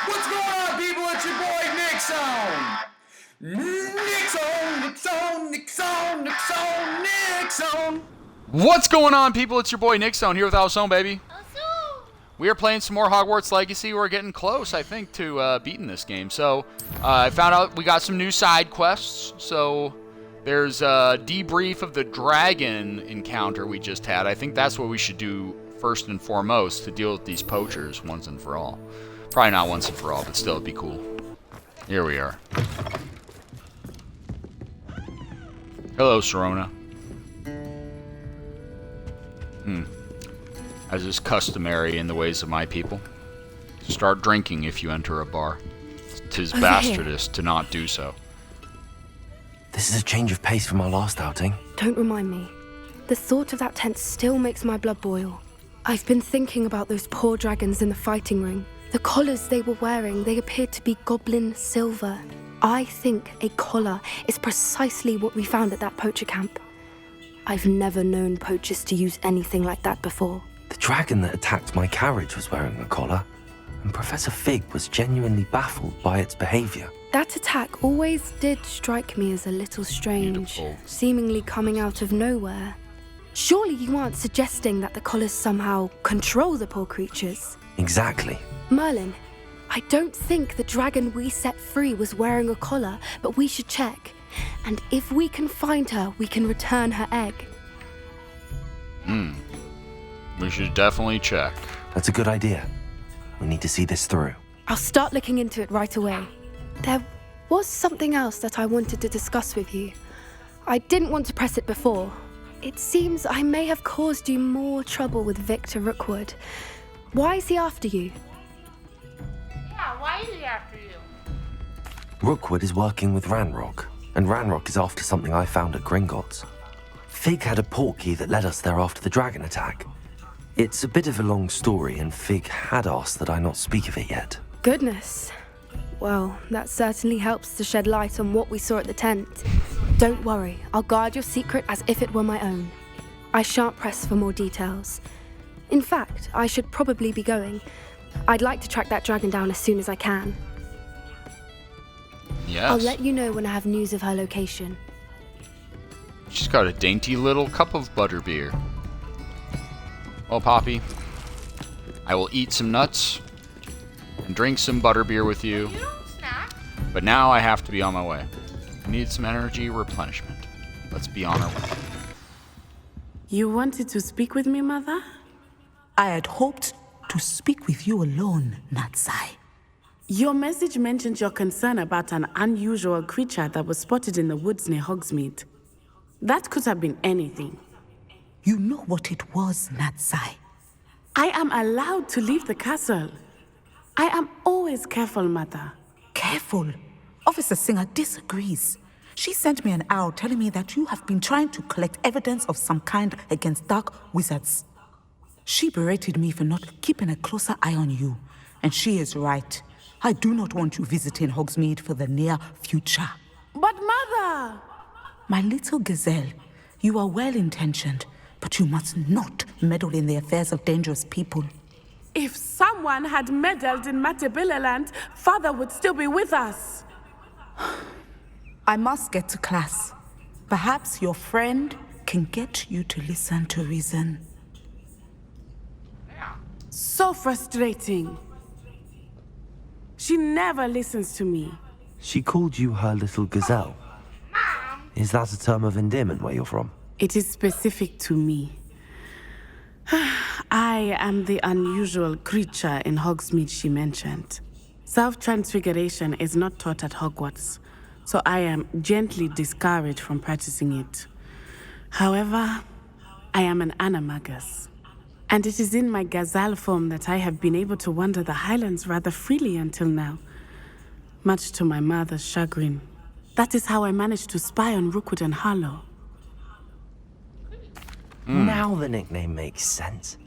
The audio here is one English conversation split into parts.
What's going on, people? It's your boy Nicksown. Nicksown. What's going on, people? It's your boy Nicksown here with Alzone, baby. We are playing some more Hogwarts Legacy. We're getting close, I think, to beating this game. So I found out we got some new side quests. So there's a debrief of the dragon encounter we just had. I think that's what we should do first and foremost to deal with these poachers once and for all. Probably not once and for all, but still, it'd be cool. Here we are. Hello, Serona. As is customary in the ways of my people, start drinking if you enter a bar. 'Tis bastardous to not do so. This is a change of pace from our last outing. Don't remind me. The thought of that tent still makes my blood boil. I've been thinking about those poor dragons in the fighting ring. The collars they were wearing, they appeared to be goblin silver. I think a collar is precisely what we found at that poacher camp. I've never known poachers to use anything like that before. The dragon that attacked my carriage was wearing a collar, and Professor Fig was genuinely baffled by its behavior. That attack always did strike me as a little strange, seemingly coming out of nowhere. Surely you aren't suggesting that the collars somehow control the poor creatures? Exactly. Merlin, I don't think the dragon we set free was wearing a collar, but we should check. And if we can find her, we can return her egg. We should definitely check. That's a good idea. We need to see this through. I'll start looking into it right away. There was something else that I wanted to discuss with you. I didn't want to press it before. It seems I may have caused you more trouble with Victor Rookwood. Why is he after you? Yeah, why is he after you? Rookwood is working with Ranrock, and Ranrock is after something I found at Gringotts. Fig had a portkey that led us there after the dragon attack. It's a bit of a long story, and Fig had asked that I not speak of it yet. Goodness. Well, that certainly helps to shed light on what we saw at the tent. Don't worry, I'll guard your secret as if it were my own. I shan't press for more details. In fact, I should probably be going. I'd like to track that dragon down as soon as I can. Yes. I'll let you know when I have news of her location. She's got a dainty little cup of butterbeer. Oh, Poppy, I will eat some nuts and drink some butterbeer with you. You don't snack? But now I have to be on my way. I need some energy replenishment. Let's be on our way. You wanted to speak with me, Mother? I had hoped to speak with you alone, Natsai. Your message mentioned your concern about an unusual creature that was spotted in the woods near Hogsmeade. That could have been anything. You know what it was, Natsai. I am allowed to leave the castle. I am always careful, Mother. Careful. Officer Singer disagrees. She sent me an owl telling me that you have been trying to collect evidence of some kind against dark wizards. She berated me for not keeping a closer eye on you, and she is right. I do not want you visiting Hogsmeade for the near future. But Mother! My little gazelle, you are well-intentioned, but you must not meddle in the affairs of dangerous people. If someone had meddled in Matabeleland, Father would still be with us. I must get to class. Perhaps your friend can get you to listen to reason. So frustrating. She never listens to me. She called you her little gazelle. Is that a term of endearment where you're from? It is specific to me. I am the unusual creature in Hogsmeade she mentioned. Self-transfiguration is not taught at Hogwarts, so I am gently discouraged from practicing it. However, I am an animagus, and it is in my gazelle form that I have been able to wander the Highlands rather freely until now, much to my mother's chagrin. That is how I managed to spy on Rookwood and Harlow. Now the nickname makes sense.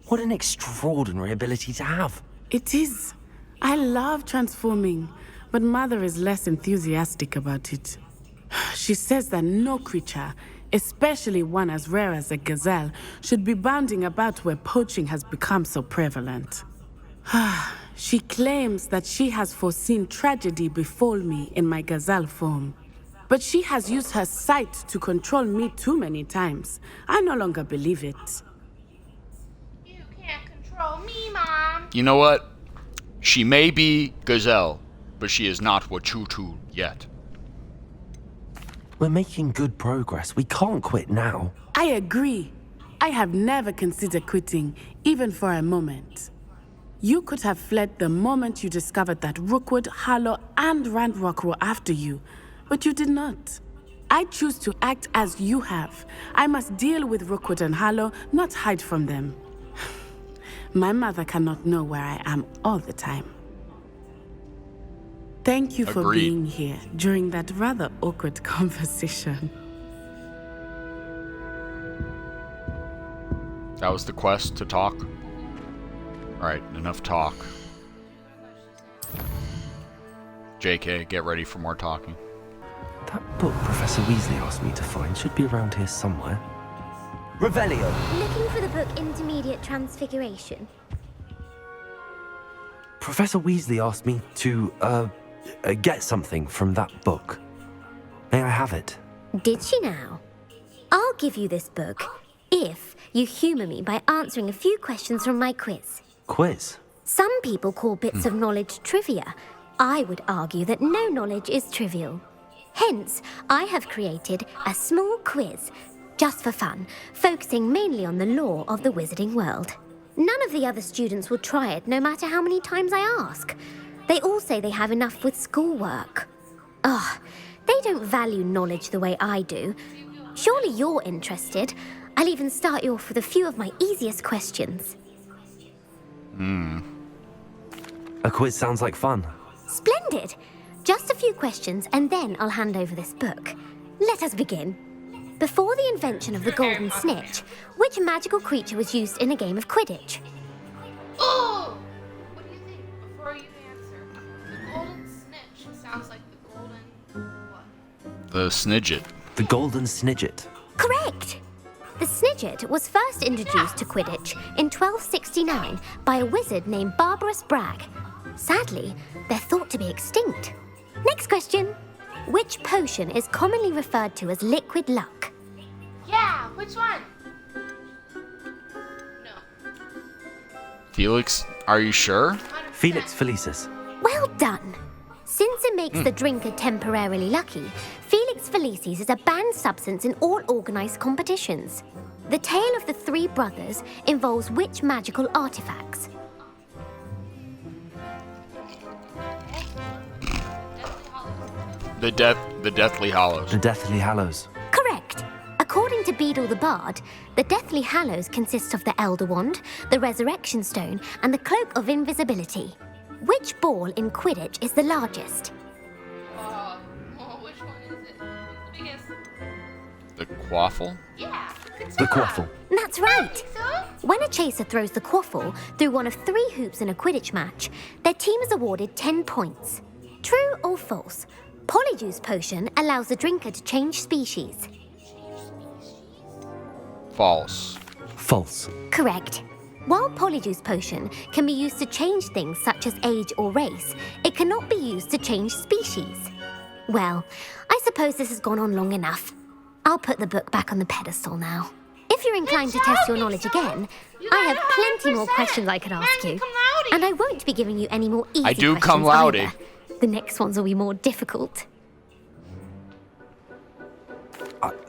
What an extraordinary ability to have. It is. I love transforming, but Mother is less enthusiastic about it. She says that no creature, especially one as rare as a gazelle, should be bounding about where poaching has become so prevalent. She claims that she has foreseen tragedy befall me in my gazelle form. But she has used her sight to control me too many times. I no longer believe it. You can't control me, Mom. You know what? She may be Gazelle, but she is not Wachutu yet. We're making good progress. We can't quit now. I agree. I have never considered quitting, even for a moment. You could have fled the moment you discovered that Rookwood, Harlow, and Randrock were after you, but you did not. I choose to act as you have. I must deal with Rookwood and Harlow, not hide from them. My mother cannot know where I am all the time. Thank you for Agreed. being here during that rather awkward conversation. That was the quest to talk. Alright, enough talk. JK, get ready for more talking. That book Professor Weasley asked me to find should be around here somewhere. Revelio! Looking for the book Intermediate Transfiguration. Professor Weasley asked me to, get something from that book. May I have it? Did she now? I'll give you this book if you humour me by answering a few questions from my quiz. Quiz? Some people call bits of knowledge trivia. I would argue that no knowledge is trivial. Hence, I have created a small quiz, just for fun, focusing mainly on the lore of the wizarding world. None of the other students will try it, no matter how many times I ask. They all say they have enough with schoolwork. Ugh, they don't value knowledge the way I do. Surely you're interested. I'll even start you off with a few of my easiest questions. A quiz sounds like fun. Splendid! Just a few questions, and then I'll hand over this book. Let us begin. Before the invention of the golden snitch, which magical creature was used in a game of Quidditch? Oh! What do you think before you answer? The golden snitch sounds like the golden what? The Snidget. The Golden Snidget. Correct! The Snidget was first introduced to Quidditch in 1269 by a wizard named Barbarous Bragg. Sadly, they're thought to be extinct. Next question. Which potion is commonly referred to as liquid luck? Yeah, which one? No. Felix, are you sure? 100%. Felix Felicis. Well done. Since it makes the drinker temporarily lucky, Felix Felicis is a banned substance in all organised competitions. The tale of the three brothers involves which magical artifacts? The Deathly Hallows. The Deathly Hallows. Correct. According to Beedle the Bard, the Deathly Hallows consists of the Elder Wand, the Resurrection Stone, and the Cloak of Invisibility. Which ball in Quidditch is the largest? Which one is it? The biggest? The Quaffle? Yeah. Good The job. Quaffle. That's right. So? When a chaser throws the quaffle through one of 3 hoops in a Quidditch match, their team is awarded 10 points. True or false? Polyjuice potion allows the drinker to change species. False. False. Correct. While Polyjuice potion can be used to change things such as age or race, it cannot be used to change species. Well, I suppose this has gone on long enough. I'll put the book back on the pedestal now. If you're inclined to test your knowledge again, I have plenty more questions I could ask you. And I won't be giving you any more easy I do questions cum laude. either. The next ones will be more difficult.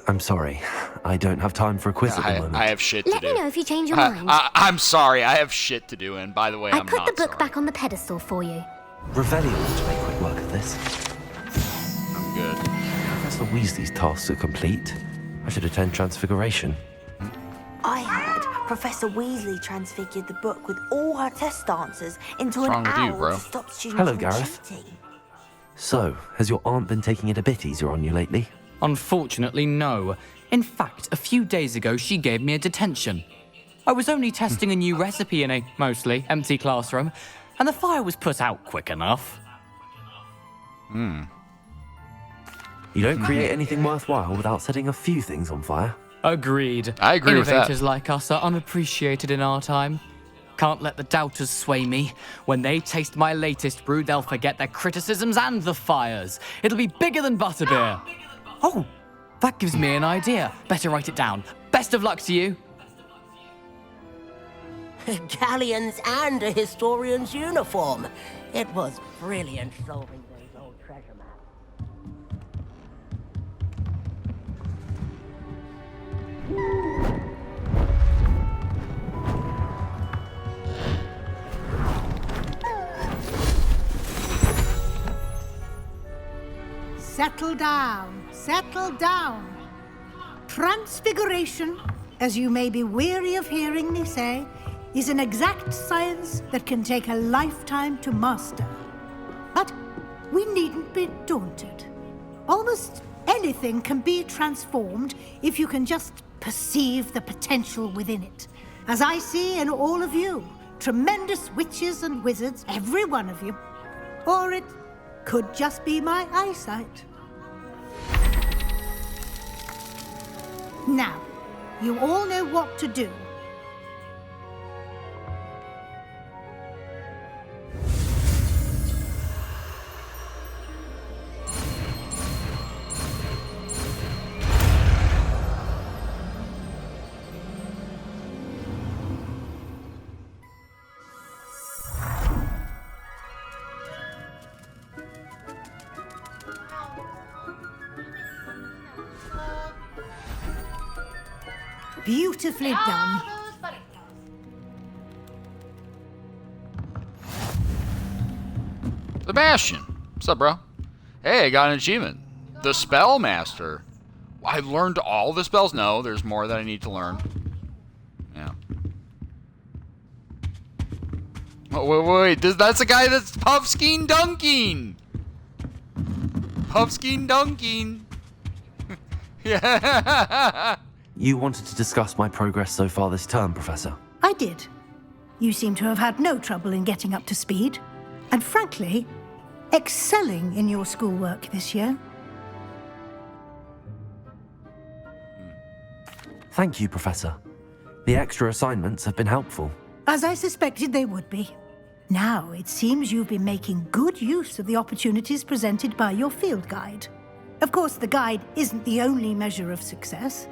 I'm sorry. I don't have time for a quiz at the moment. I have shit to Let do. me know if you change your mind. I'm sorry, I have shit to do, and by the way, I I'm put not the book sorry. back on the pedestal for you. Revelio ought to make quick work of this. I'm good. Professor Weasley's tasks are complete. I should attend Transfiguration. I heard Professor Weasley transfigured the book with all her test answers into What's an wrong with you, owl bro? to stop students Hello, from Gareth. cheating. So, has your aunt been taking it a bit easier on you lately? Unfortunately, no. In fact, a few days ago, she gave me a detention. I was only testing a new recipe in a mostly empty classroom, and the fire was put out quick enough. You don't create anything worthwhile without setting a few things on fire. Agreed. I agree with that. Innovators like us are unappreciated in our time. Can't let the doubters sway me. When they taste my latest brew, they'll forget their criticisms and the fires. It'll be bigger than butterbeer. Oh, that gives me an idea. Better write it down. Best of luck to you. Galleons and a historian's uniform. It was brilliant solving those old treasure maps. Settle down, settle down. Transfiguration, as you may be weary of hearing me say, is an exact science that can take a lifetime to master. But we needn't be daunted. Almost anything can be transformed if you can just perceive the potential within it. As I see in all of you, tremendous witches and wizards, every one of you. Or it could just be my eyesight. Now, you all know what to do. Beautifully done. Sebastian. What's up, bro? Hey, I got an achievement. The Spell Master. I learned all the spells. No, there's more that I need to learn. Yeah. Oh, wait. That's the guy that's Puffskein Dunking. Puffskein Dunking. Yeah. You wanted to discuss my progress so far this term, Professor? I did. You seem to have had no trouble in getting up to speed. And frankly, excelling in your schoolwork this year. Thank you, Professor. The extra assignments have been helpful. As I suspected they would be. Now, it seems you've been making good use of the opportunities presented by your field guide. Of course, the guide isn't the only measure of success.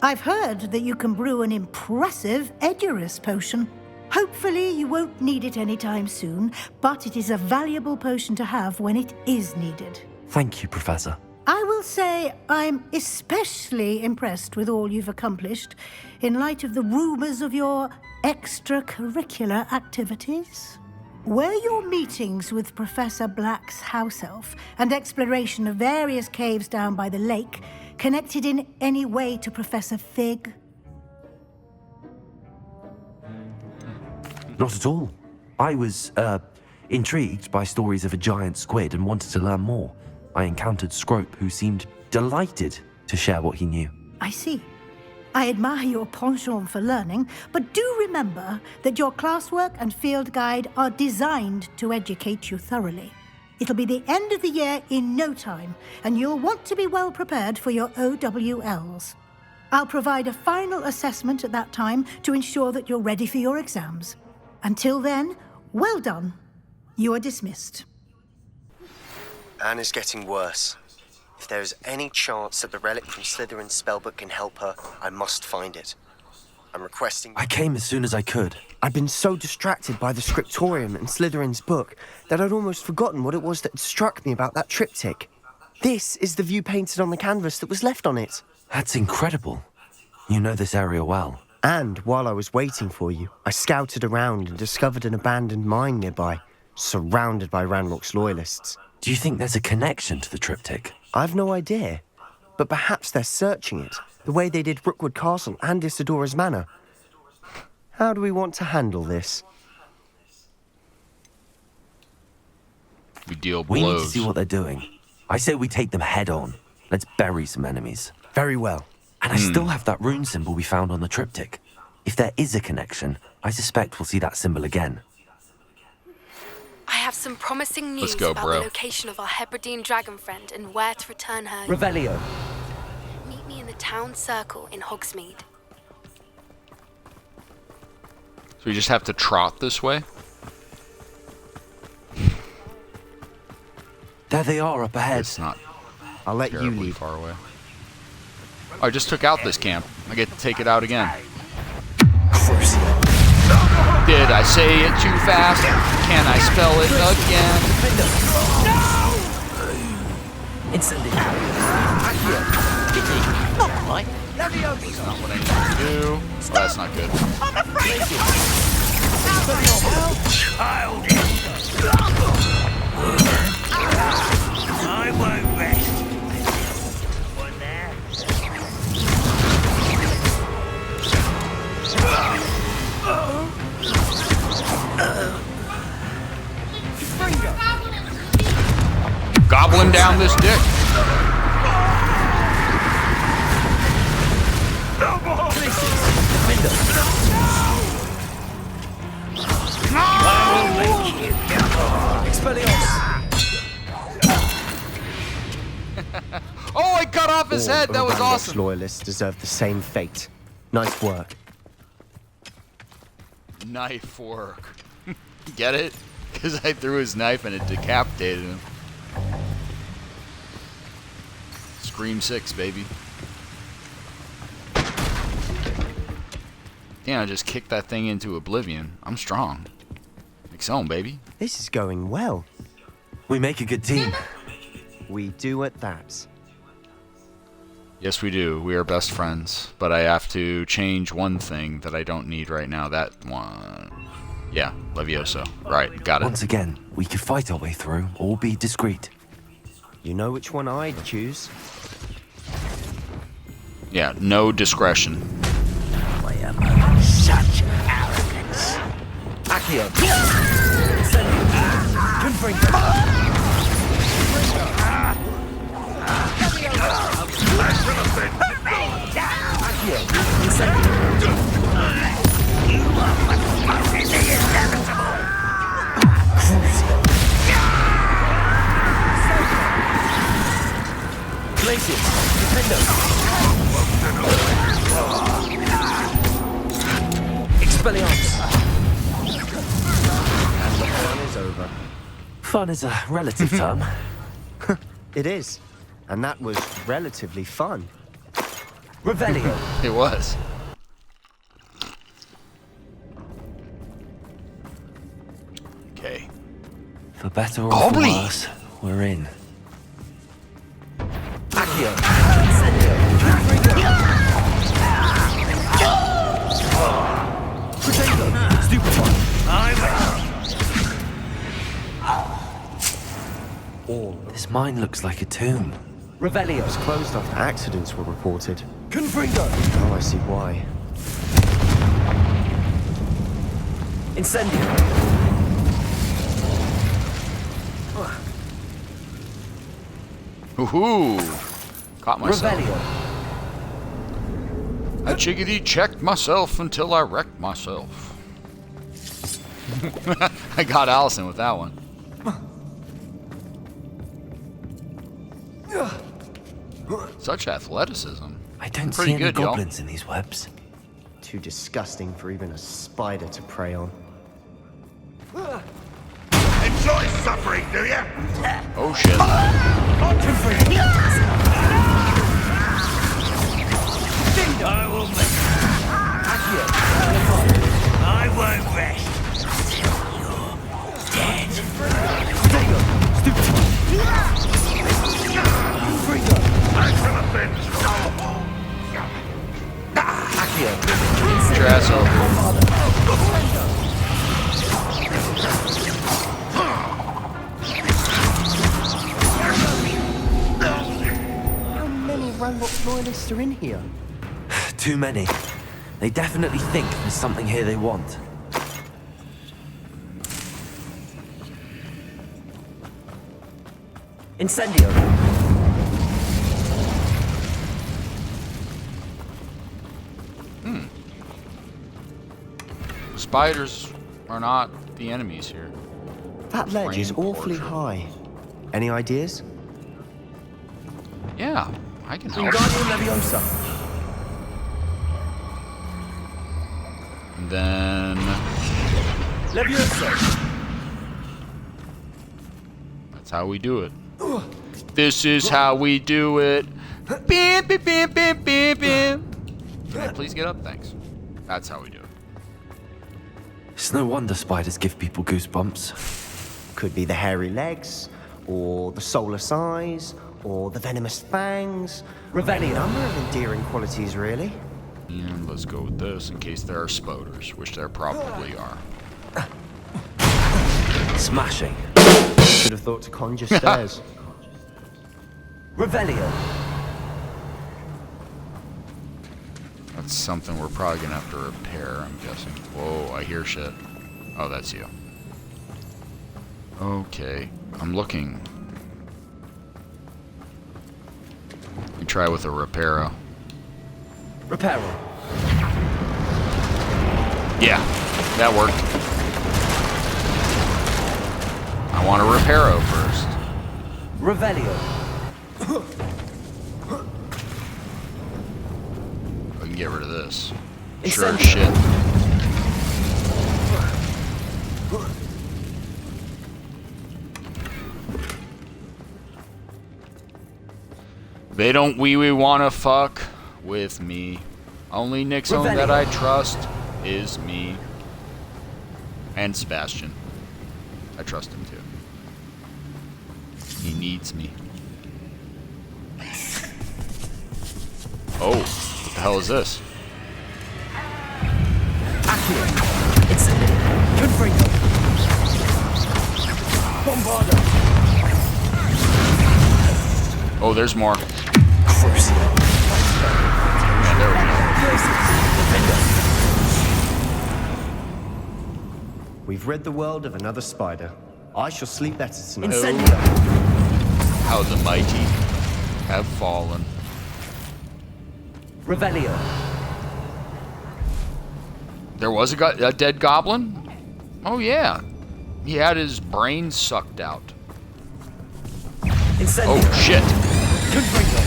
I've heard that you can brew an impressive Edurus potion. Hopefully you won't need it anytime soon, but it is a valuable potion to have when it is needed. Thank you, Professor. I will say I'm especially impressed with all you've accomplished in light of the rumors of your extracurricular activities. Were your meetings with Professor Black's house elf and exploration of various caves down by the lake connected in any way to Professor Fig? Not at all. I was, intrigued by stories of a giant squid and wanted to learn more. I encountered Scrope, who seemed delighted to share what he knew. I see. I admire your penchant for learning, but do remember that your classwork and field guide are designed to educate you thoroughly. It'll be the end of the year in no time, and you'll want to be well prepared for your OWLs. I'll provide a final assessment at that time to ensure that you're ready for your exams. Until then, well done. You are dismissed. Anne is getting worse. If there is any chance that the relic from Slytherin's spellbook can help her, I must find it. I'm requesting... I came as soon as I could. I'd been so distracted by the scriptorium and Slytherin's book that I'd almost forgotten what it was that struck me about that triptych. This is the view painted on the canvas that was left on it. That's incredible. You know this area well. And while I was waiting for you, I scouted around and discovered an abandoned mine nearby, surrounded by Ranrock's loyalists. Do you think there's a connection to the triptych? I've no idea, but perhaps they're searching it, the way they did Rookwood Castle and Isidora's Manor. How do we want to handle this? We deal blows. We need to see what they're doing. I say we take them head on. Let's bury some enemies. Very well. And I still have that rune symbol we found on the triptych. If there is a connection, I suspect we'll see that symbol again. I have some promising news about the location of our Hebridean dragon friend and where to return her. Revelio. Meet me in the town circle in Hogsmeade. So we just have to trot this way? There they are up ahead. It's not I'll let you terribly lead. far away. Oh, I just took out this camp. I get to take it out again. Did I say it too fast? Can I spell it again? That's not what I need to do. Oh, that's not good. I won't rest. One there. Gobbling down this dick. Oh, I cut off his head. That was awesome. Loyalists deserve the same fate. Nice work. Knife work. Get it? Because I threw his knife and it decapitated him. Scream 6, baby. Damn, I just kicked that thing into oblivion. I'm strong. Nicksown, baby. This is going well. We make a good team. We do at that. Yes, we do. We are best friends. But I have to change one thing that I don't need right now. That one. Yeah, Levioso. Right, got it. Once again, we could fight our way through or be discreet. You know which one I'd choose? Yeah, no discretion. Such arrogance. Accio. Places. Expelliarmus. And the fun is over. Fun is a relative term. It is. And that was relatively fun. Revelio. It was. Okay. For better or Gobbly. for worse, we're in. Accio. Stupefy. This mine looks like a tomb. Revelio was closed after accidents were reported. Confringo. Oh, I see why. Incendio. Hoo-hoo. Caught myself. Revelio. I jiggity checked myself until I wrecked myself. I got Allison with that one. Such athleticism. I don't Pretty see any good, y'all. goblins in these webs. Too disgusting for even a spider to prey on. Enjoy suffering, do ya? Oh shit. I will make I won't rest till you're dead. Get your ass over. How many Ranrock loyalists are in here? Too many. They definitely think there's something here they want. Incendio. Spiders are not the enemies here. That ledge is Rain awfully portrait. high. Any ideas? Yeah, I can help. Wingardium Leviosa. And then Levioso! That's how we do it. This is how we do it. Bam, bam, bam, bam, bam, bam. Can I please get up? Thanks. That's how we do it. It's no wonder spiders give people goosebumps. Could be the hairy legs, or the soulless eyes, or the venomous fangs. Revelio. A number of endearing qualities, really. And let's go with this in case there are spoders, which there probably are. Smashing. Should have thought to conjure stairs. Revelio. That's something we're probably gonna have to repair, I'm guessing. Whoa, I hear shit. Oh, that's you. Okay, I'm looking. We try with a reparo. Reparo. Yeah, that worked. I want a reparo first. Revelio. I can get rid of this. Sure as shit. They don't wee wanna fuck with me. Only Nicksown that I trust is me. And Sebastian. I trust him too. He needs me. Oh, what the hell is this? Accio. It's Confringo. Bombardo. Oh, there's more. Crucial. Yeah, there we go. We've rid the world of another spider. I shall sleep better tonight. Incendio. How the mighty have fallen. Revelio. There was a dead goblin? Oh yeah. He had his brain sucked out. Incendio. Oh shit. Confringo.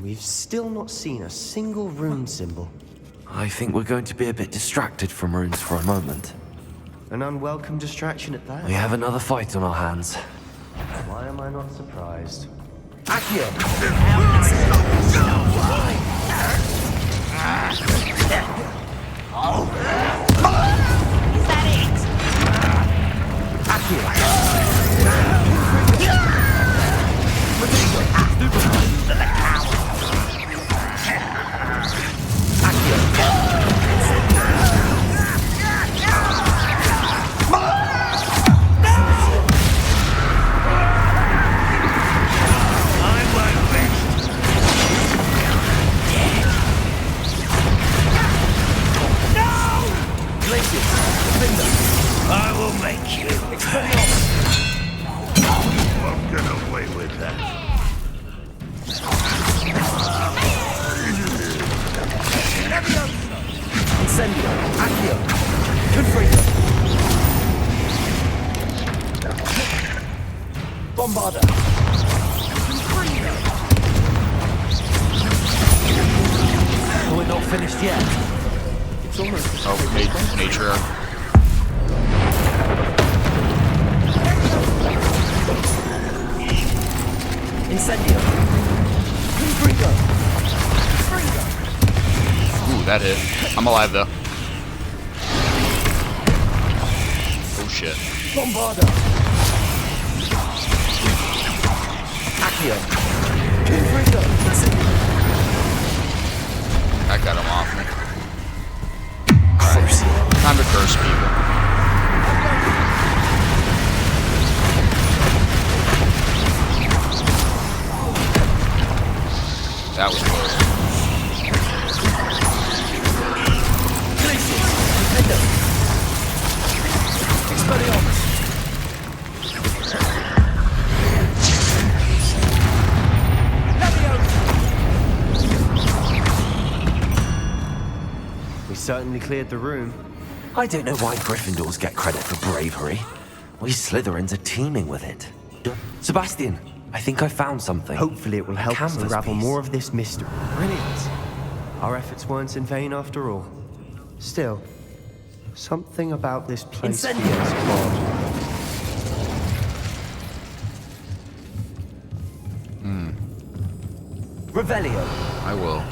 We've still not seen a single rune symbol. I think we're going to be a bit distracted from runes for a moment. An unwelcome distraction at that. We have another fight on our hands. Why am I not surprised? Accio. I will make you. I'm gonna away with that. Incendio. Accio. Confringo. Bombarda. We're not finished yet. It's almost. Oh, nature. Incendio. Confringo. Ooh, that hit. I'm alive though. Oh shit. Bombarda. Accio. Confringo. That got him off me. Alright. Time to curse people. That was close. We certainly cleared the room. I don't know why Gryffindors get credit for bravery. We Slytherins are teeming with it. Sebastian, I think I found something. Hopefully it will help us canvas unravel piece. more of this mystery. Brilliant. Our efforts weren't in vain after all. Still, something about this place feels odd. Revelio. I will.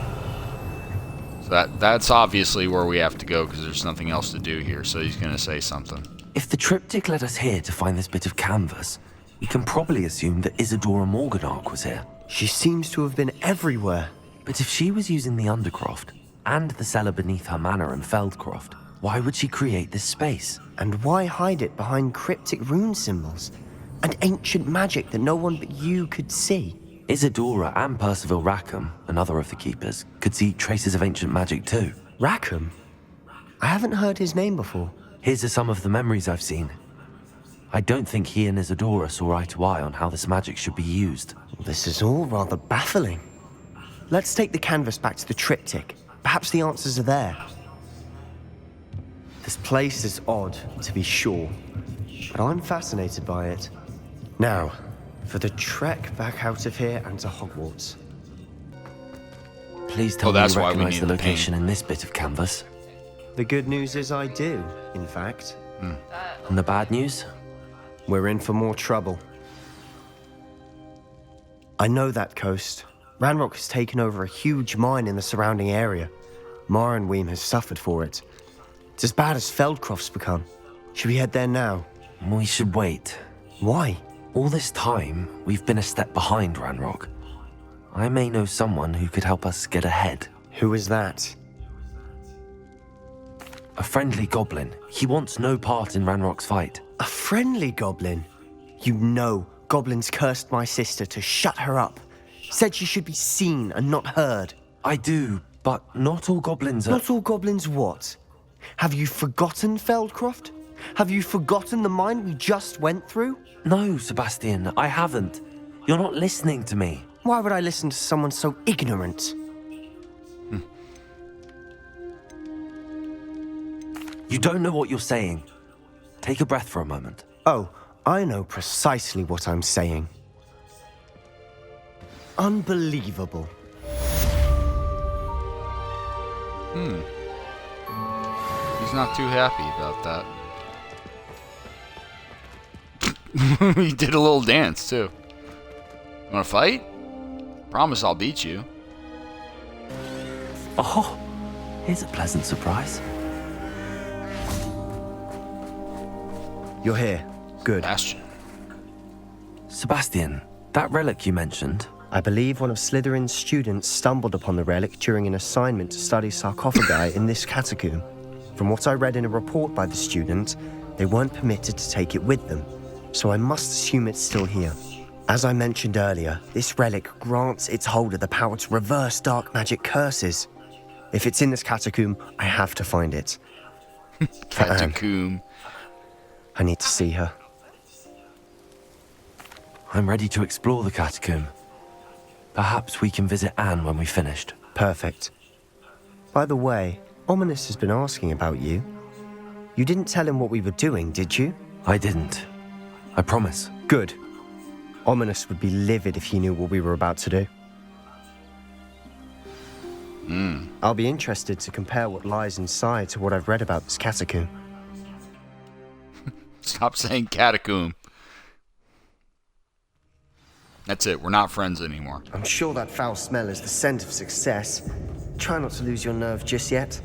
So that's obviously where we have to go because there's nothing else to do here. So he's going to say something. If the triptych led us here to find this bit of canvas, we can probably assume that Isadora Morganach was here. She seems to have been everywhere. But if she was using the Undercroft and the cellar beneath her manor in Feldcroft, why would she create this space? And why hide it behind cryptic rune symbols and ancient magic that no one but you could see? Isadora and Percival Rackham, another of the keepers, could see traces of ancient magic too. Rackham? I haven't heard his name before. Here's some of the memories I've seen. I don't think he and Isadora saw eye to eye on how this magic should be used. This is all rather baffling. Let's take the canvas back to the triptych. Perhaps the answers are there. This place is odd, to be sure, but I'm fascinated by it. Now, for the trek back out of here and to Hogwarts. Please tell me you recognize the location in this bit of canvas. The good news is I do, in fact. And the bad news? We're in for more trouble. I know that coast. Ranrock has taken over a huge mine in the surrounding area. Marenweem has suffered for it. It's as bad as Feldcroft's become. Should we head there now? We should wait. Why? All this time, we've been a step behind Ranrock. I may know someone who could help us get ahead. Who is that? A friendly goblin. He wants no part in Ranrock's fight. A friendly goblin? You know, goblins cursed my sister to shut her up. Said she should be seen and not heard. I do, but not all goblins are... Not all goblins what? Have you forgotten Feldcroft? Have you forgotten the mine we just went through? No, Sebastian, I haven't. You're not listening to me. Why would I listen to someone so ignorant? You don't know what you're saying. Take a breath for a moment. Oh, I know precisely what I'm saying. Unbelievable. He's not too happy about that. He did a little dance, too. Wanna fight? Promise I'll beat you. Oh, here's a pleasant surprise. You're here. Good. Bastion. Sebastian, that relic you mentioned... I believe one of Slytherin's students stumbled upon the relic during an assignment to study sarcophagi in this catacomb. From what I read in a report by the student, they weren't permitted to take it with them, so I must assume it's still here. As I mentioned earlier, this relic grants its holder the power to reverse dark magic curses. If it's in this catacomb, I have to find it. Catacomb. I need to see her. I'm ready to explore the catacomb. Perhaps we can visit Anne when we've finished. Perfect. By the way, Ominis has been asking about you. You didn't tell him what we were doing, did you? I didn't. I promise. Good. Ominis would be livid if he knew what we were about to do. I'll be interested to compare what lies inside to what I've read about this catacomb. Stop saying catacomb. That's it. We're not friends anymore. I'm sure that foul smell is the scent of success. Try not to lose your nerve just yet.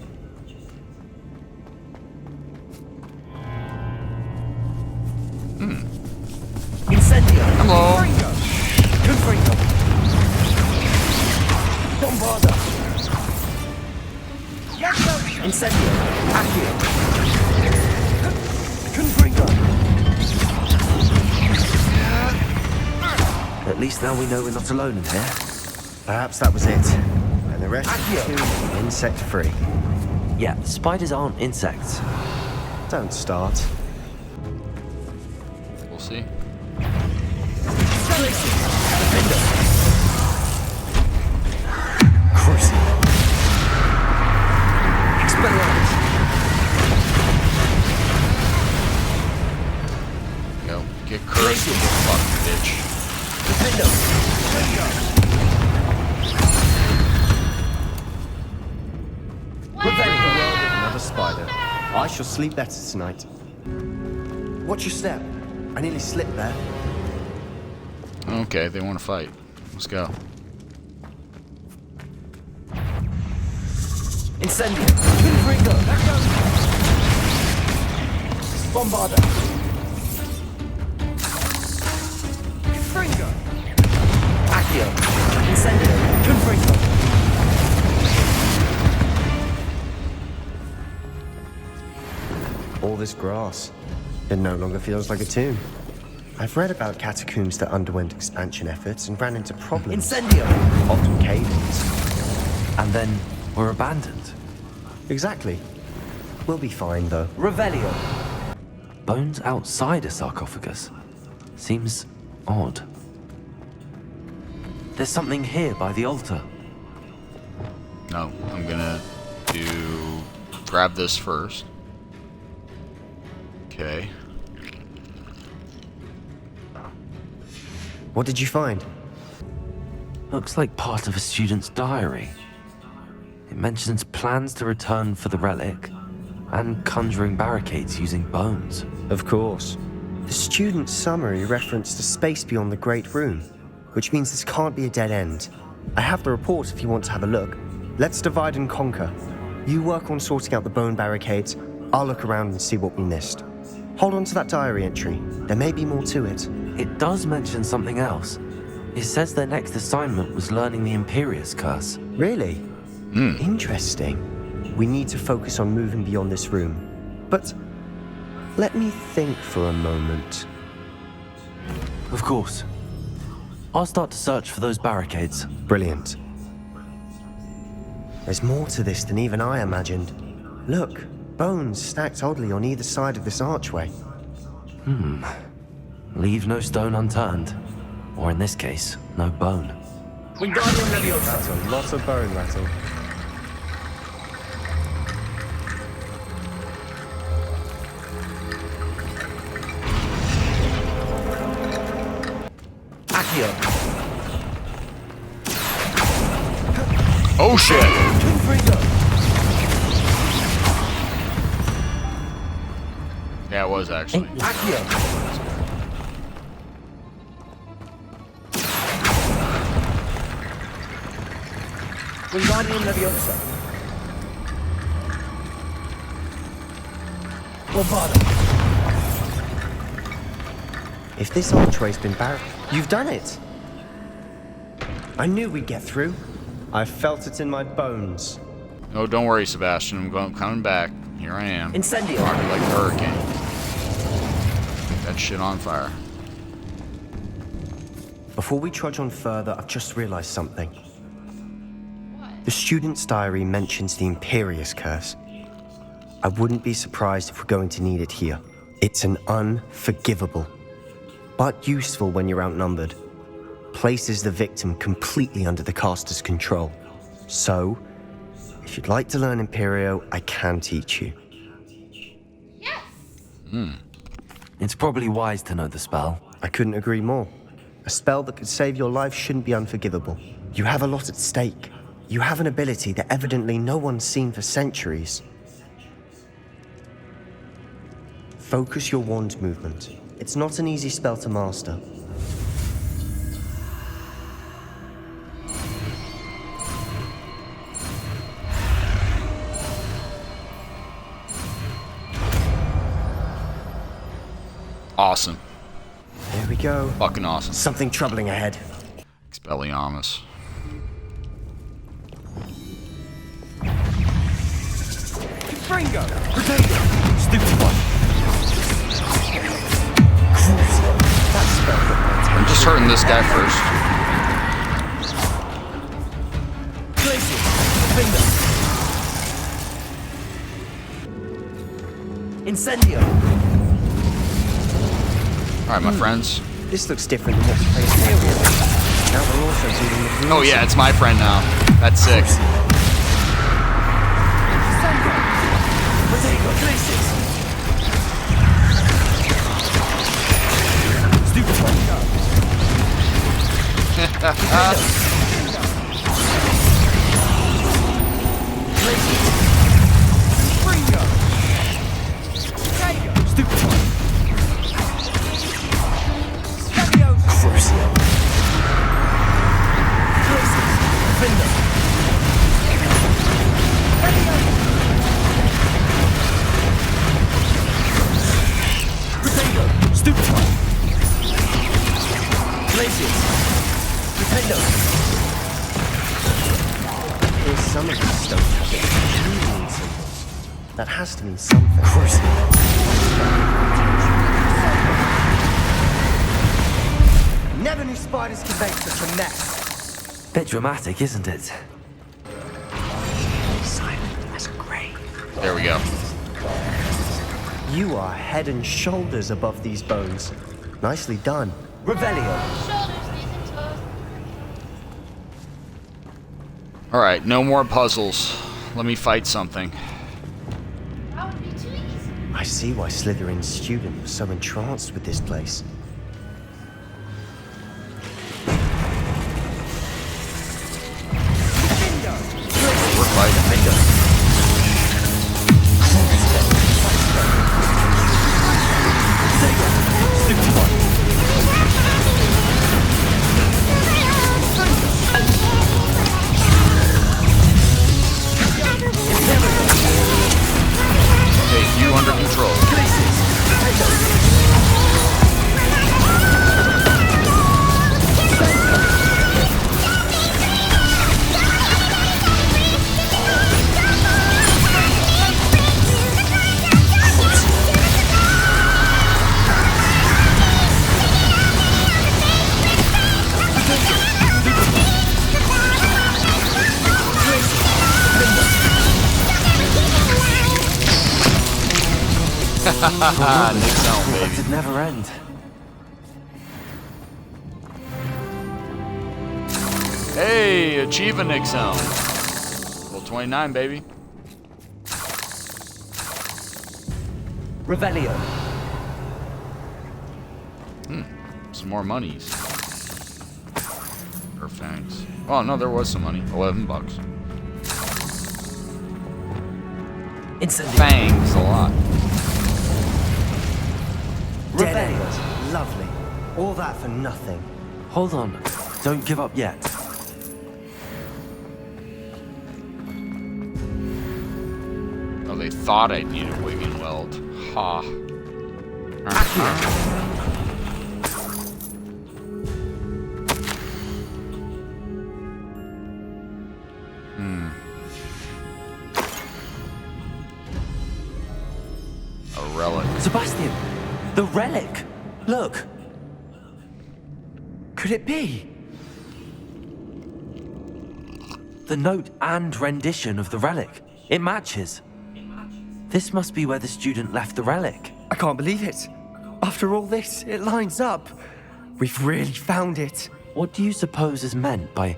Incendio. Hello. Confringo. Bombarda. Incendio. Accio. Confringo. At least now we know we're not alone in here. Perhaps that was it. And the rest is insect-free. Yeah, spiders aren't insects. Don't start. We'll see. Crucible. Expelliarmus. Go. Get cursed, fuck, bitch. Another spider. I shall sleep better tonight. Watch your step. I nearly slipped there. Okay, they want to fight. Let's go. Incendio. Confringo. Bombarda. Confringo. Accio. Incendio. Confringo. All this grass. It no longer feels like a tomb. I've read about catacombs that underwent expansion efforts and ran into problems. Incendio. Often cave-ins. And then were abandoned. Exactly. We'll be fine, though. Revelio. Bones outside a sarcophagus. Seems odd. There's something here by the altar. No, I'm gonna grab this first. Okay. What did you find? Looks like part of a student's diary. It mentions plans to return for the relic and conjuring barricades using bones. Of course. The student's summary referenced a space beyond the Great Room, which means this can't be a dead end. I have the report if you want to have a look. Let's divide and conquer. You work on sorting out the bone barricades. I'll look around and see what we missed. Hold on to that diary entry. There may be more to it. It does mention something else. It says their next assignment was learning the Imperious Curse. Really? Interesting. We need to focus on moving beyond this room. But let me think for a moment. Of course. I'll start to search for those barricades. Brilliant. There's more to this than even I imagined. Look, bones stacked oddly on either side of this archway. Leave no stone unturned. Or in this case, no bone. Wingardium Leviosa. That's a lot of bone rattle. Accio. Oh shit! Confringo. Yeah, it was actually. Accio. Wingardium Leviosa. Bombarda. If this archway's been you've done it! I knew we'd get through. I felt it in my bones. Oh, don't worry, Sebastian. I'm coming back. Here I am. Incendio. Rocket like a hurricane. Get that shit on fire. Before we trudge on further, I've just realized something. The student's diary mentions the Imperious Curse. I wouldn't be surprised if we're going to need it here. It's an unforgivable, but useful when you're outnumbered. Places the victim completely under the caster's control. So, if you'd like to learn Imperio, I can teach you. Yes! It's probably wise to know the spell. I couldn't agree more. A spell that could save your life shouldn't be unforgivable. You have a lot at stake. You have an ability that evidently no one's seen for centuries. Focus your wand movement. It's not an easy spell to master. Awesome. There we go. Fucking awesome. Something troubling ahead. Expelliarmus. Confringo. Potato. Stupid one. I'm just hurting this guy first. Glacier. Finger. Incendio. Alright, my friends. This looks different than what we played before. Now we're also dealing with rules. Oh yeah, it's my friend now. That's sick. Potato. Glaciers. Stupid one. Here's some of the stone tablets. Healing symbols. That has to mean something. Never knew spiders could make such a mess. Bit dramatic, isn't it? Silent as a grave. There we go. You are head and shoulders above these bones. Nicely done. Revelio. Alright, no more puzzles. Let me fight something. That would be too easy. I see why Slytherin's student was so entranced with this place. We're fighting. Okay, you under control. Nicksown, baby. It'd never end. Hey, achieve a Nicksown. Level 29, baby. Revelio. Some more monies. Or fangs. Oh no, there was some money. $11. Incendio. Fangs a lot. Dead end. Lovely. All that for nothing. Hold on. Don't give up yet. Oh, they thought I'd need a wig and weld. Ha. A relic. Sebastian, the relic. Look. Could it be? The note and rendition of the relic. It matches. This must be where the student left the relic. I can't believe it. After all this, it lines up. We've really found it. What do you suppose is meant by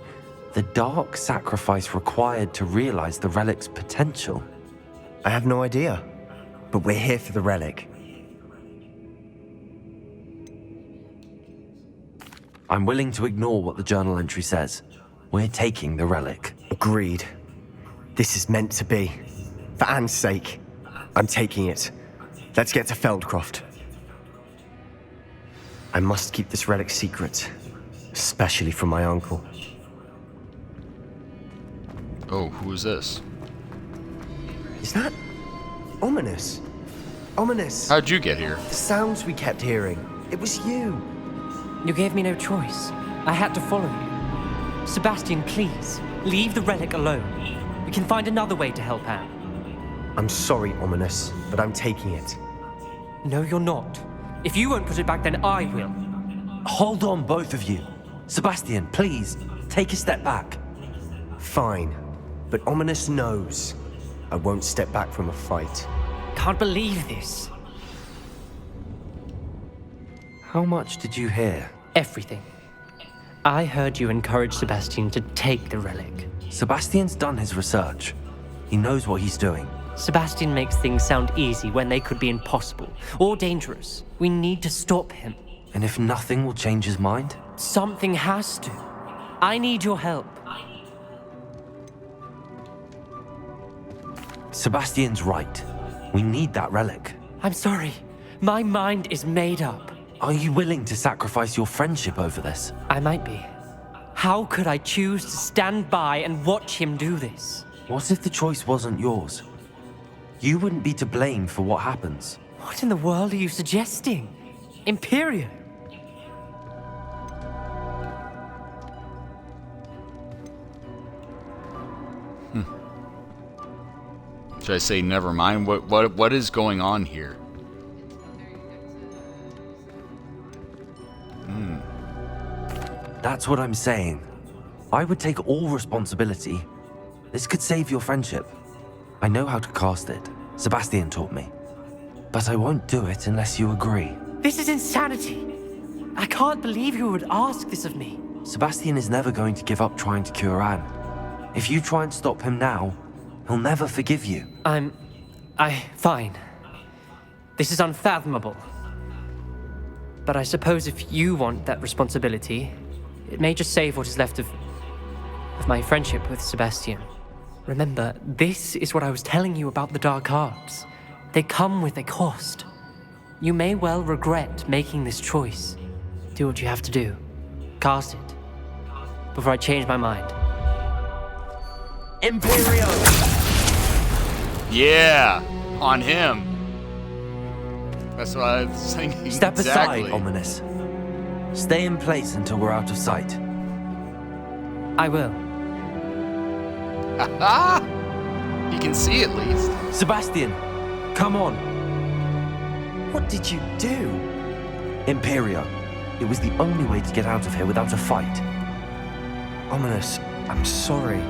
the dark sacrifice required to realize the relic's potential? I have no idea. But we're here for the relic. I'm willing to ignore what the journal entry says. We're taking the relic. Agreed. This is meant to be. For Anne's sake, I'm taking it. Let's get to Feldcroft. I must keep this relic secret, especially from my uncle. Oh, who is this? Is that Ominis? Ominis! How'd you get here? The sounds we kept hearing. It was you. You gave me no choice. I had to follow you. Sebastian, please, leave the relic alone. We can find another way to help Anne. I'm sorry, Ominis, but I'm taking it. No, you're not. If you won't put it back, then I will. Hold on, both of you. Sebastian, please, take a step back. Fine, but Ominis knows I won't step back from a fight. Can't believe this. How much did you hear? Everything. I heard you encourage Sebastian to take the relic. Sebastian's done his research. He knows what he's doing. Sebastian makes things sound easy when they could be impossible or dangerous. We need to stop him. And if nothing will change his mind? Something has to. I need your help. Sebastian's right. We need that relic. I'm sorry. My mind is made up. Are you willing to sacrifice your friendship over this? I might be. How could I choose to stand by and watch him do this? What if the choice wasn't yours? You wouldn't be to blame for what happens. What in the world are you suggesting? Imperio? Should I say never mind? What is going on here? That's what I'm saying. I would take all responsibility. This could save your friendship. I know how to cast it. Sebastian taught me. But I won't do it unless you agree. This is insanity. I can't believe you would ask this of me. Sebastian is never going to give up trying to cure Anne. If you try and stop him now, he'll never forgive you. Fine. This is unfathomable. But I suppose if you want that responsibility, it may just save what is left of my friendship with Sebastian. Remember, this is what I was telling you about the dark arts. They come with a cost. You may well regret making this choice. Do what you have to do. Cast it. Before I change my mind. Imperio! Yeah! On him. That's what I was thinking. Step exactly. aside, Ominis. Stay in place until we're out of sight. I will. Ha! You can see at least. Sebastian, come on. What did you do? Imperio. It was the only way to get out of here without a fight. Ominis, I'm sorry.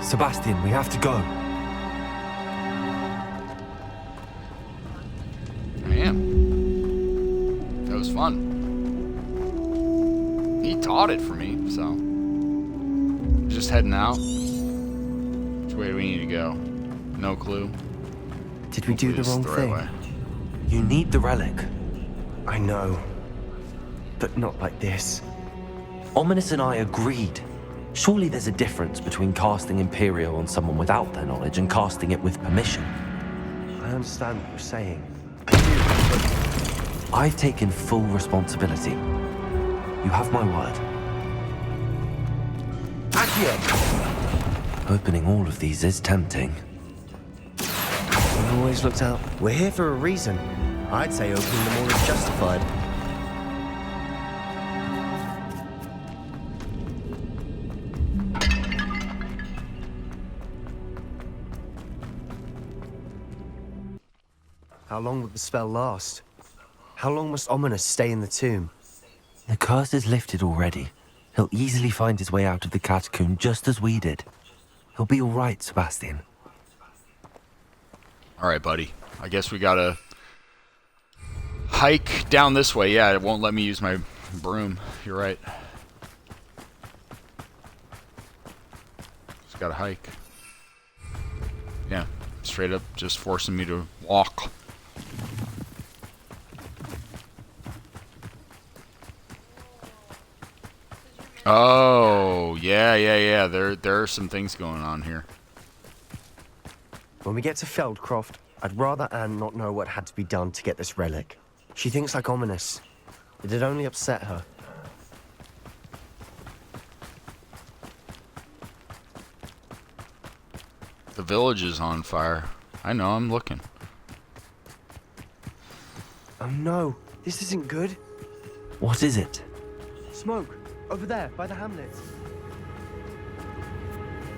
Sebastian, we have to go. Man. That was fun. He taught it for me, so. Just heading out. Which way do we need to go? No clue. Did we do the wrong thing? Right way. You need the relic. I know. But not like this. Ominis and I agreed. Surely there's a difference between casting Imperio on someone without their knowledge and casting it with permission. I understand what you're saying. I've taken full responsibility. You have my word. Accio! Opening all of these is tempting. We've always looked out. We're here for a reason. I'd say opening them all is justified. How long would the spell last? How long must Ominis stay in the tomb? The curse is lifted already. He'll easily find his way out of the catacomb just as we did. He'll be all right, Sebastian. All right, buddy. I guess we gotta hike down this way. Yeah, it won't let me use my broom. You're right. Just gotta hike. Yeah, straight up just forcing me to walk. Oh, yeah. There are some things going on here. When we get to Feldcroft, I'd rather Anne not know what had to be done to get this relic. She thinks like Ominis. It'd only upset her. The village is on fire. I know, I'm looking. Oh no, this isn't good. What is it? Smoke, over there, by the hamlet.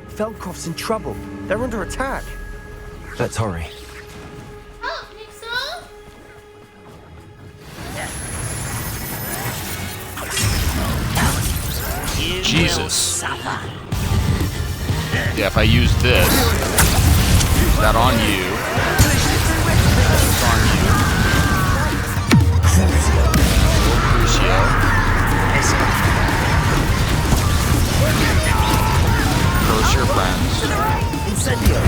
Feldcroft's in trouble. They're under attack. Let's hurry. Oh, Nicksown? Jesus. Yeah, if I use this, use that on you. This on you. Crucio. Curse your friends. Incendio.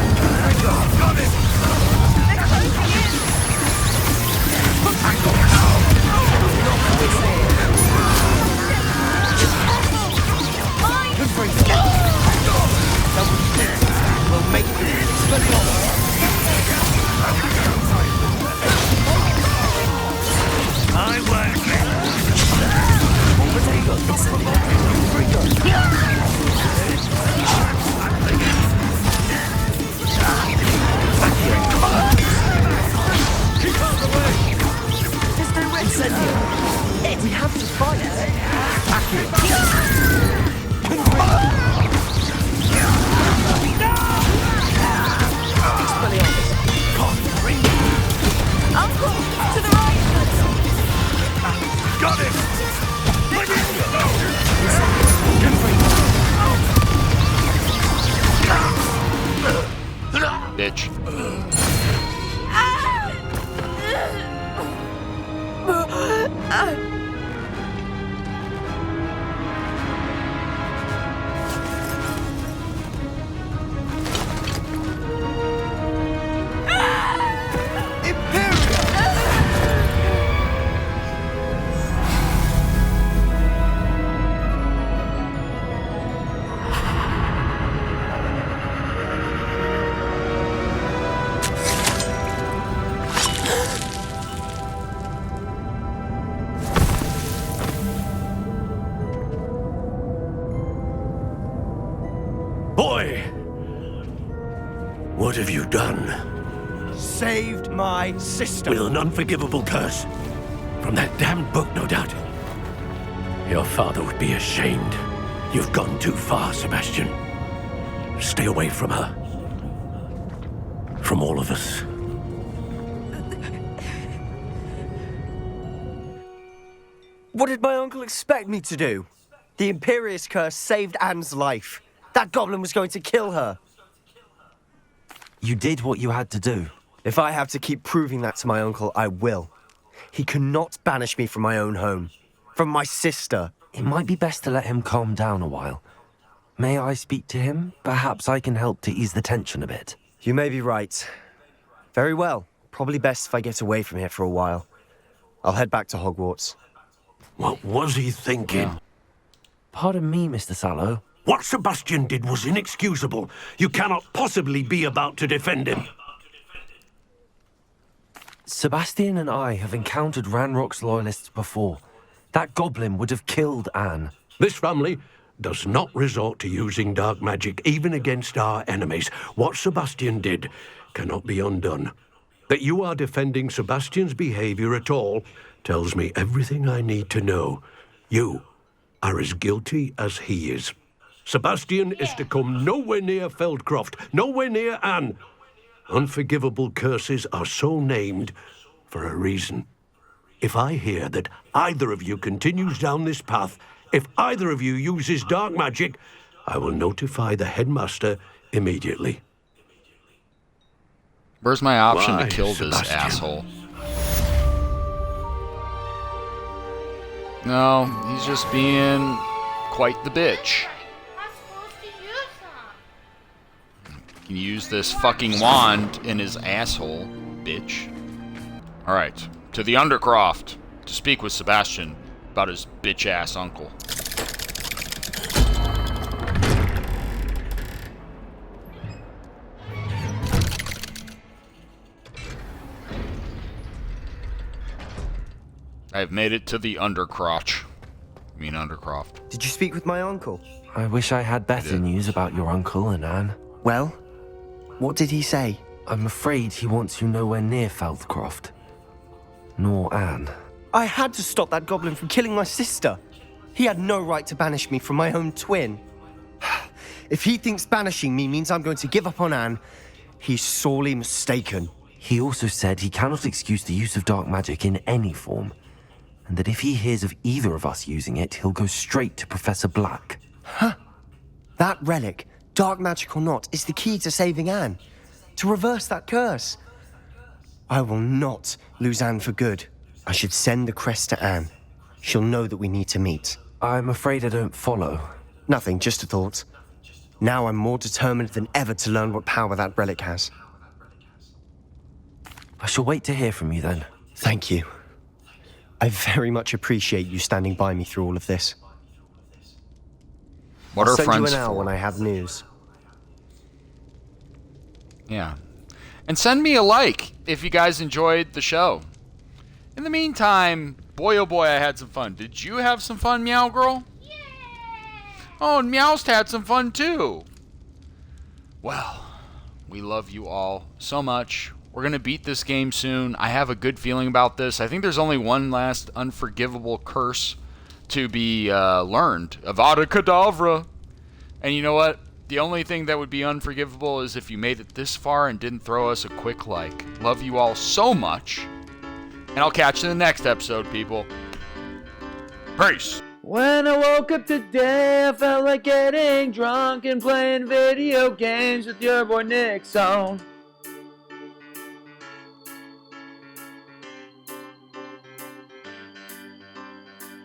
What have you done? Saved my sister. With an unforgivable curse. From that damned book, no doubt. Your father would be ashamed. You've gone too far, Sebastian. Stay away from her. From all of us. What did my uncle expect me to do? The Imperious curse saved Anne's life. That goblin was going to kill her. You did what you had to do. If I have to keep proving that to my uncle, I will. He cannot banish me from my own home. From my sister. It might be best to let him calm down a while. May I speak to him? Perhaps I can help to ease the tension a bit. You may be right. Very well. Probably best if I get away from here for a while. I'll head back to Hogwarts. What was he thinking? Yeah. Pardon me, Mr. Sallow. What Sebastian did was inexcusable. You cannot possibly be about to defend him. Sebastian and I have encountered Ranrock's loyalists before. That goblin would have killed Anne. This family does not resort to using dark magic, even against our enemies. What Sebastian did cannot be undone. That you are defending Sebastian's behavior at all tells me everything I need to know. You are as guilty as he is. Sebastian is to come nowhere near Feldcroft, nowhere near Anne. Unforgivable curses are so named for a reason. If I hear that either of you continues down this path, if either of you uses dark magic, I will notify the headmaster immediately. Where's my option Why, to kill Sebastian? this asshole? No, he's just being quite the bitch. Can use this fucking wand in his asshole, bitch. Alright, to the Undercroft to speak with Sebastian about his bitch-ass uncle. I've made it to the Undercroft. Undercroft. Did you speak with my uncle? I wish I had better news about your uncle and Anne. Well, what did he say? I'm afraid he wants you nowhere near Feldcroft. Nor Anne. I had to stop that goblin from killing my sister. He had no right to banish me from my own twin. If he thinks banishing me means I'm going to give up on Anne, he's sorely mistaken. He also said he cannot excuse the use of dark magic in any form, and that if he hears of either of us using it, he'll go straight to Professor Black. Huh. That relic, dark magic or not, is the key to saving Anne. To reverse that curse. I will not lose Anne for good. I should send the crest to Anne. She'll know that we need to meet. I'm afraid I don't follow. Nothing, just a thought. Now I'm more determined than ever to learn what power that relic has. I shall wait to hear from you then. Thank you. I very much appreciate you standing by me through all of this. What I'll are send friends you an hour for? when I have news. Yeah. And send me a like if you guys enjoyed the show. In the meantime, boy oh boy, I had some fun. Did you have some fun, Meow Girl? Yeah. Oh, and Meowst had some fun too. Well, we love you all so much. We're going to beat this game soon. I have a good feeling about this. I think there's only one last unforgivable curse to be learned. Avada Kedavra. And you know what? The only thing that would be unforgivable is if you made it this far and didn't throw us a quick like. Love you all so much. And I'll catch you in the next episode, people. Peace. When I woke up today, I felt like getting drunk and playing video games with your boy Nicksown.